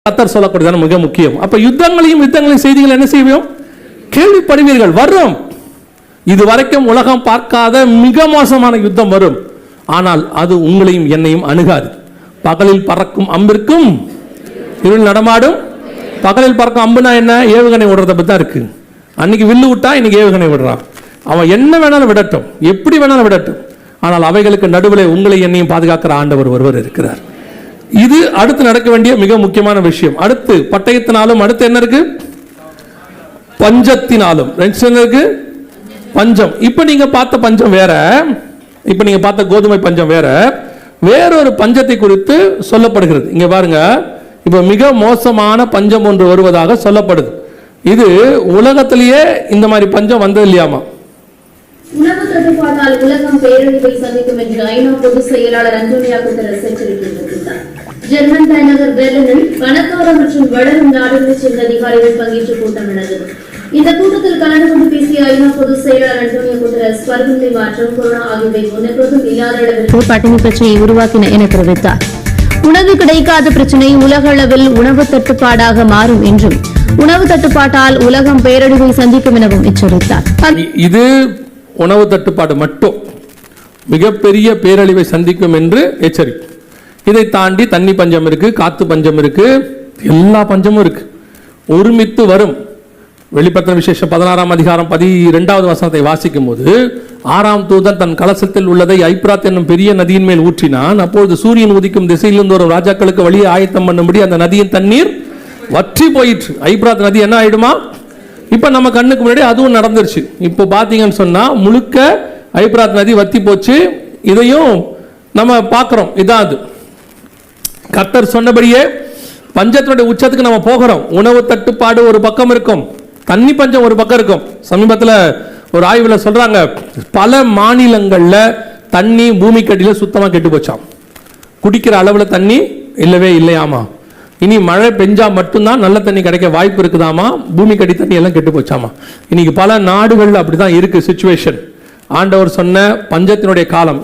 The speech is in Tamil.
கர்த்தர் சொல்லக்கூடியதான மிக முக்கியம். அப்ப யுத்தங்களையும் செய்திகள் என்ன செய்வோம்? கேள்விப்படுவீர்கள். வரும். இதுவரைக்கும் உலகம் பார்க்காத மிக மோசமான யுத்தம் வரும். ஆனால் அது உங்களையும் என்னையும் அணுகாது. பகலில் பறக்கும் அம்பிற்கும் இருள் நடமாடும். பகலில் பறக்கும் அம்புனா என்ன? ஏவுகணை விடுறத பத்தி தான் இருக்கு. அன்னைக்கு வில்லு விட்டா இன்னைக்கு ஏவுகணை விடுறான். அவன் என்ன வேணாலும் விடட்டும், எப்படி வேணாலும் விடட்டும். ஆனால் அவைகளுக்கு நடுவில் உங்களை என்னையும் பாதுகாக்கிற ஆண்டவர் ஒருவர் இருக்கிறார். இது அடுத்து நடக்க வேண்டிய மிக முக்கியமான விஷயம். அடுத்து பட்டயத்தினாலும், அடுத்து என்ன இருக்கு? பஞ்சத்தினாலும். இருக்கு பஞ்சம். இப்ப நீங்க பார்த்த பஞ்சம் வேற, இப்ப நீங்க பார்த்த கோதுமை பஞ்சம் வேற, வேறொரு பஞ்சத்தை குறித்து சொல்லப்படுகிறது. இங்க பாருங்க, இப்ப மிக மோசமான பஞ்சம் ஒன்று வருவதாக சொல்லப்படுது. இது உலகத்திலேயே இந்த மாதிரி பஞ்சம் வந்தது இல்லையாமா? உணவு தட்டுப்பாட்டால் உலகம் பேரழிவை சந்திக்கும் என்று ஐநா பொதுச் செயலாளர் அன்டோனியோ குட்டரஸ் எச்சரிக்கை விடுத்தார். ஜெர்மன் தலைநகர் பெர்லினில் பணக்கார மற்றும் வளரும் நாடுகளைச் சேர்ந்த அதிகாரிகள் பங்கேற்ற கூட்டம் நடந்தது. இந்த கூட்டத்தில் கலந்து கொண்டு பேசிய ஐநா பொதுச் செயலாளர் அன்டோனியோ குட்டரஸ் பருவநிலை மாற்றம், கொரோனா ஆகியவை முன்னெப்போதும் இல்லாத அளவில் பட்டினி பிரச்சனையை உருவாக்கின என தெரிவித்தார். உணவு கிடைக்காத பிரச்சனை உலக அளவில் உணவு தட்டுப்பாடாக மாறும் என்றும், உணவு தட்டுப்பாட்டால் உலகம் பேரழிவை சந்திக்கும் எனவும் எச்சரித்தார். இது உணவு தட்டுப்பாடு மட்டும் மிகப்பெரிய பேரழிவை சந்திக்கும் என்று எச்சரிக்கை. இதை தாண்டி தண்ணி பஞ்சம் இருக்கு, காத்து பஞ்சம் இருக்கு, எல்லா பஞ்சமும் இருக்கு. ஒருமித்து வரும். வெளிப்படுத்தின விசேஷம் 16ஆம் அதிகாரம் 12வது வசனத்தை வாசிக்கும் போது, 6ஆம் தூதன் தன் கலசத்தில் உள்ளதை ஐப்ராத் என்னும் பெரிய நதியின் மேல் ஊற்றினான். அப்பொழுது சூரியன் உதிக்கும் திசையிலிருந்து ஒரு ராஜாக்களுக்கு வழியை ஆயத்தம் பண்ணும்படி அந்த நதியின் தண்ணீர் வற்றி போயிற்று. ஐப்ராத் நதி என்ன ஆயிடுமா? இப்ப நம்ம கண்ணுக்கு முன்னாடி அதுவும் நடந்துருச்சு. இப்போ பாத்தீங்கன்னு சொன்னா முழுக்க ஐப்ராத் நதி வத்தி போச்சு. இதையும் நம்ம பார்க்கிறோம். இதான் அது. கர்த்தர் சொன்னபடியே பஞ்சத்தினுடைய உச்சத்துக்கு நம்ம போகிறோம். உணவு தட்டுப்பாடு ஒரு பக்கம் இருக்கும், தண்ணி பஞ்சம் ஒரு பக்கம் இருக்கும். சமீபத்தில் ஒரு ஆய்வுல சொல்றாங்க, பல மாநிலங்கள்ல தண்ணி பூமிக்கடியில சுத்தமா கெட்டு போச்சாம். குடிக்கிற அளவுல தண்ணி இல்லவே இல்லையாமா. இனி மழை பெஞ்சா மட்டும்தான் நல்ல தண்ணி கிடைக்க வாய்ப்பு இருக்குதாமா. பூமிக்கடி தண்ணி எல்லாம் கெட்டு போச்சாமா. இன்னைக்கு பல நாடுகள்ல அப்படிதான் இருக்கு சிச்சுவேஷன். ஆண்டவர் சொன்ன பஞ்சத்தினுடைய காலம்